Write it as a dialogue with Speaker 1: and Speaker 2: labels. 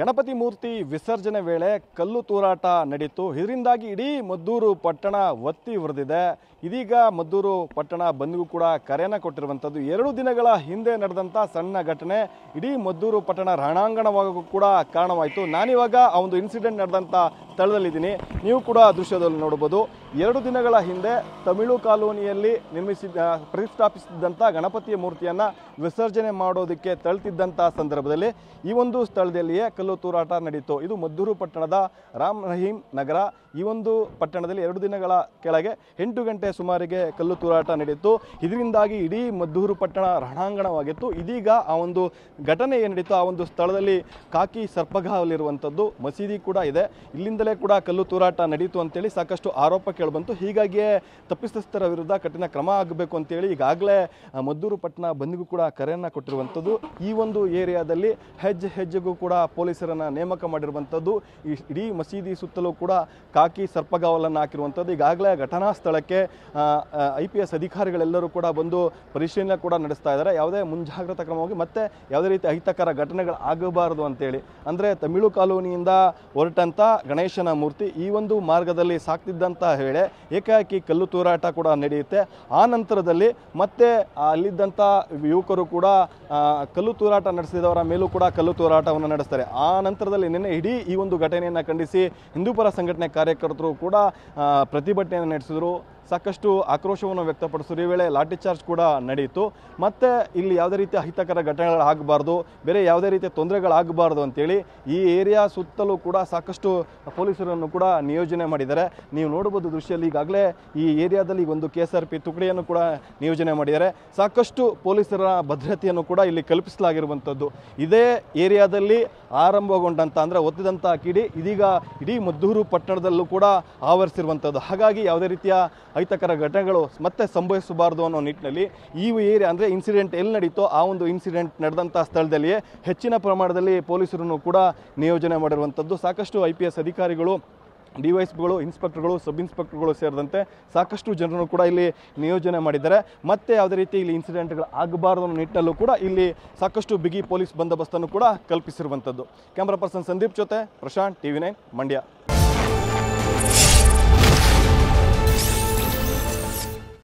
Speaker 1: ಗಣಪತಿ ಮೂರ್ತಿ ವಿಸರ್ಜನೆ ವೇಳೆ ಕಲ್ಲು ತೂರಾಟ ನಡೆಯಿತು. ಇದರಿಂದಾಗಿ ಇಡೀ ಮದ್ದೂರು ಪಟ್ಟಣ ಒತ್ತಿ ಉರಿದಿದೆ. ಇದೀಗ ಮದ್ದೂರು ಪಟ್ಟಣ ಬಂದ್ಗೂ ಕೂಡ ಕರೆಯನ್ನು ಕೊಟ್ಟಿರುವಂಥದ್ದು. 2 ದಿನಗಳ ಹಿಂದೆ ನಡೆದಂಥ ಸಣ್ಣ ಘಟನೆ ಇಡೀ ಮದ್ದೂರು ಪಟ್ಟಣ ರಣಾಂಗಣವಾಗೂ ಕೂಡ ಕಾರಣವಾಯಿತು. ನಾನಿವಾಗ ಆ ಒಂದು ಇನ್ಸಿಡೆಂಟ್ ನಡೆದಂಥ ಸ್ಥಳದಲ್ಲಿದ್ದೀನಿ. ನೀವು ಕೂಡ ದೃಶ್ಯದಲ್ಲಿ ನೋಡಬಹುದು. 2 ದಿನಗಳ ಹಿಂದೆ ತಮಿಳು ಕಾಲೋನಿಯಲ್ಲಿ ಪ್ರತಿಷ್ಠಾಪಿಸಿದ್ದಂಥ ಗಣಪತಿಯ ಮೂರ್ತಿಯನ್ನು ವಿಸರ್ಜನೆ ಮಾಡೋದಕ್ಕೆ ತಳ್ತಿದ್ದಂಥ ಸಂದರ್ಭದಲ್ಲಿ ಈ ಒಂದು ಸ್ಥಳದಲ್ಲಿಯೇ ಕಲ್ಲು ತೂರಾಟ ನಡೆಯಿತು. ಇದು ಮದ್ದೂರು ಪಟ್ಟಣದ ರಾಮ್ ರಹೀಂ ನಗರ. ಈ ಒಂದು ಪಟ್ಟಣದಲ್ಲಿ 2 ದಿನಗಳ ಕೆಳಗೆ 8 ಗಂಟೆ ಸುಮಾರಿಗೆ ಕಲ್ಲು ತೂರಾಟ ನಡೆಯಿತು. ಇದರಿಂದಾಗಿ ಇಡೀ ಮದ್ದೂರು ಪಟ್ಟಣ ರಣಾಂಗಣವಾಗಿತ್ತು. ಇದೀಗ ಆ ಒಂದು ಘಟನೆ ಏನು ನಡೀತು ಆ ಒಂದು ಸ್ಥಳದಲ್ಲಿ ಕಾಕಿ ಸರ್ಪಗಾವಲಿರುವಂಥದ್ದು ಮಸೀದಿ ಕೂಡ ಇದೆ. ಇಲ್ಲಿಂದಲೇ ಕೂಡ ಕಲ್ಲು ತೂರಾಟ ನಡೆಯಿತು ಅಂತೇಳಿ ಸಾಕಷ್ಟು ಆರೋಪ ಕೇಳಿಬಂತು. ಹೀಗಾಗಿಯೇ ತಪ್ಪಿತಸ್ಥರ ವಿರುದ್ಧ ಕಠಿಣ ಕ್ರಮ ಆಗಬೇಕು ಅಂತೇಳಿ ಈಗಾಗಲೇ ಮದ್ದೂರು ಪಟ್ಟಣ ಬಂದ್ಗೂ ಕೂಡ ಕರೆಯನ್ನು ಕೊಟ್ಟಿರುವಂಥದ್ದು. ಈ ಒಂದು ಏರಿಯಾದಲ್ಲಿ ಹೆಜ್ಜೆಗೂ ಕೂಡ ಪೊಲೀಸರನ್ನು ನೇಮಕ ಮಾಡಿರುವಂಥದ್ದು. ಇಡೀ ಮಸೀದಿ ಸುತ್ತಲೂ ಕೂಡ ಕಾಕಿ ಸರ್ಪಗಾವಲನ್ನು ಹಾಕಿರುವಂಥದ್ದು. ಈಗಾಗಲೇ ಘಟನಾ ಸ್ಥಳಕ್ಕೆ IPS ಅಧಿಕಾರಿಗಳೆಲ್ಲರೂ ಕೂಡ ಬಂದು ಪರಿಶೀಲನೆ ಕೂಡ ನಡೆಸ್ತಾ ಇದ್ದಾರೆ. ಯಾವುದೇ ಮುಂಜಾಗ್ರತಾ ಕ್ರಮವಾಗಿ ಮತ್ತೆ ಯಾವುದೇ ರೀತಿ ಅಹಿತಕರ ಘಟನೆಗಳು ಆಗಬಾರದು ಅಂತೇಳಿ. ಅಂದರೆ ತಮಿಳು ಕಾಲೋನಿಯಿಂದ ಹೊರಟಂಥ ಗಣೇಶನ ಮೂರ್ತಿ ಈ ಒಂದು ಮಾರ್ಗದಲ್ಲಿ ಸಾಕ್ತಿದ್ದಂಥ ವೇಳೆ ಏಕಾಏಕಿ ಕಲ್ಲು ತೂರಾಟ ಕೂಡ ನಡೆಯುತ್ತೆ. ಆ ನಂತರದಲ್ಲಿ ಮತ್ತೆ ಅಲ್ಲಿದ್ದಂಥ ಯುವಕರು ಕೂಡ ಕಲ್ಲು ತೂರಾಟ ನಡೆಸಿದವರ ಮೇಲೂ ಕೂಡ ಕಲ್ಲು ತೂರಾಟವನ್ನು ನಡೆಸ್ತಾರೆ. ಆ ನಂತರದಲ್ಲಿ ನಿನ್ನೆ ಇಡೀ ಈ ಒಂದು ಘಟನೆಯನ್ನು ಖಂಡಿಸಿ ಹಿಂದೂಪರ ಸಂಘಟನೆ ಕಾರ್ಯಕರ್ತರು ಕೂಡ ಪ್ರತಿಭಟನೆಯನ್ನು ನಡೆಸಿದರು. ಸಾಕಷ್ಟು ಆಕ್ರೋಶವನ್ನು ವ್ಯಕ್ತಪಡಿಸಿದ್ರು. ಈ ವೇಳೆ ಲಾಠಿ ಚಾರ್ಜ್ ಕೂಡ ನಡೆಯಿತು. ಮತ್ತೆ ಇಲ್ಲಿ ಯಾವುದೇ ರೀತಿಯ ಅಹಿತಕರ ಘಟನೆಗಳಾಗಬಾರ್ದು, ಬೇರೆ ಯಾವುದೇ ರೀತಿಯ ತೊಂದರೆಗಳಾಗಬಾರ್ದು ಅಂತೇಳಿ ಈ ಏರಿಯಾ ಸುತ್ತಲೂ ಕೂಡ ಸಾಕಷ್ಟು ಪೊಲೀಸರನ್ನು ಕೂಡ ನಿಯೋಜನೆ ಮಾಡಿದ್ದಾರೆ. ನೀವು ನೋಡಬಹುದು ದೃಶ್ಯದಲ್ಲಿ ಈಗಾಗಲೇ ಈ ಏರಿಯಾದಲ್ಲಿ ಒಂದು KSRP ತುಕಡಿಯನ್ನು ಕೂಡ ನಿಯೋಜನೆ ಮಾಡಿದ್ದಾರೆ. ಸಾಕಷ್ಟು ಪೊಲೀಸರ ಭದ್ರತೆಯನ್ನು ಕೂಡ ಇಲ್ಲಿ ಕಲ್ಪಿಸಲಾಗಿರುವಂಥದ್ದು. ಇದೇ ಏರಿಯಾದಲ್ಲಿ ಆರಂಭಗೊಂಡಂಥ ಅಂದರೆ ಒತ್ತಿದಂಥ ಕಿಡಿ ಇದೀಗ ಇಡೀ ಮದ್ದೂರು ಪಟ್ಟಣದಲ್ಲೂ ಕೂಡ ಆವರಿಸಿರುವಂಥದ್ದು. ಹಾಗಾಗಿ ಯಾವುದೇ ರೀತಿಯ ಅಹಿತಕರ ಘಟನೆಗಳು ಮತ್ತೆ ಸಂಭವಿಸಬಾರದು ಅನ್ನೋ ನಿಟ್ಟಿನಲ್ಲಿ ಈ ಏರಿಯಾ ಅಂದರೆ ಇನ್ಸಿಡೆಂಟ್ ಎಲ್ಲಿ ನಡೀತೋ ಆ ಒಂದು ಇನ್ಸಿಡೆಂಟ್ ನಡೆದಂಥ ಸ್ಥಳದಲ್ಲಿಯೇ ಹೆಚ್ಚಿನ ಪ್ರಮಾಣದಲ್ಲಿ ಪೊಲೀಸರನ್ನು ಕೂಡ ನಿಯೋಜನೆ ಮಾಡಿರುವಂಥದ್ದು. ಸಾಕಷ್ಟು IPS ಅಧಿಕಾರಿಗಳು, DYSPಗಳು, ಇನ್ಸ್ಪೆಕ್ಟರ್ಗಳು, ಸಬ್ ಇನ್ಸ್ಪೆಕ್ಟರ್ಗಳು ಸೇರಿದಂತೆ ಸಾಕಷ್ಟು ಜನರನ್ನು ಕೂಡ ಇಲ್ಲಿ ನಿಯೋಜನೆ ಮಾಡಿದ್ದಾರೆ. ಮತ್ತೆ ಯಾವುದೇ ರೀತಿ ಇಲ್ಲಿ ಇನ್ಸಿಡೆಂಟ್ಗಳು ಆಗಬಾರದು ಅನ್ನೋ ನಿಟ್ಟಿನಲ್ಲೂ ಕೂಡ ಇಲ್ಲಿ ಸಾಕಷ್ಟು ಬಿಗಿ ಪೊಲೀಸ್ ಬಂದೋಬಸ್ತನ್ನು ಕೂಡ ಕಲ್ಪಿಸಿರುವಂಥದ್ದು. ಕ್ಯಾಮ್ರಾ ಪರ್ಸನ್ ಸಂದೀಪ್ ಜೊತೆ ಪ್ರಶಾಂತ್, TV9 ಮಂಡ್ಯ.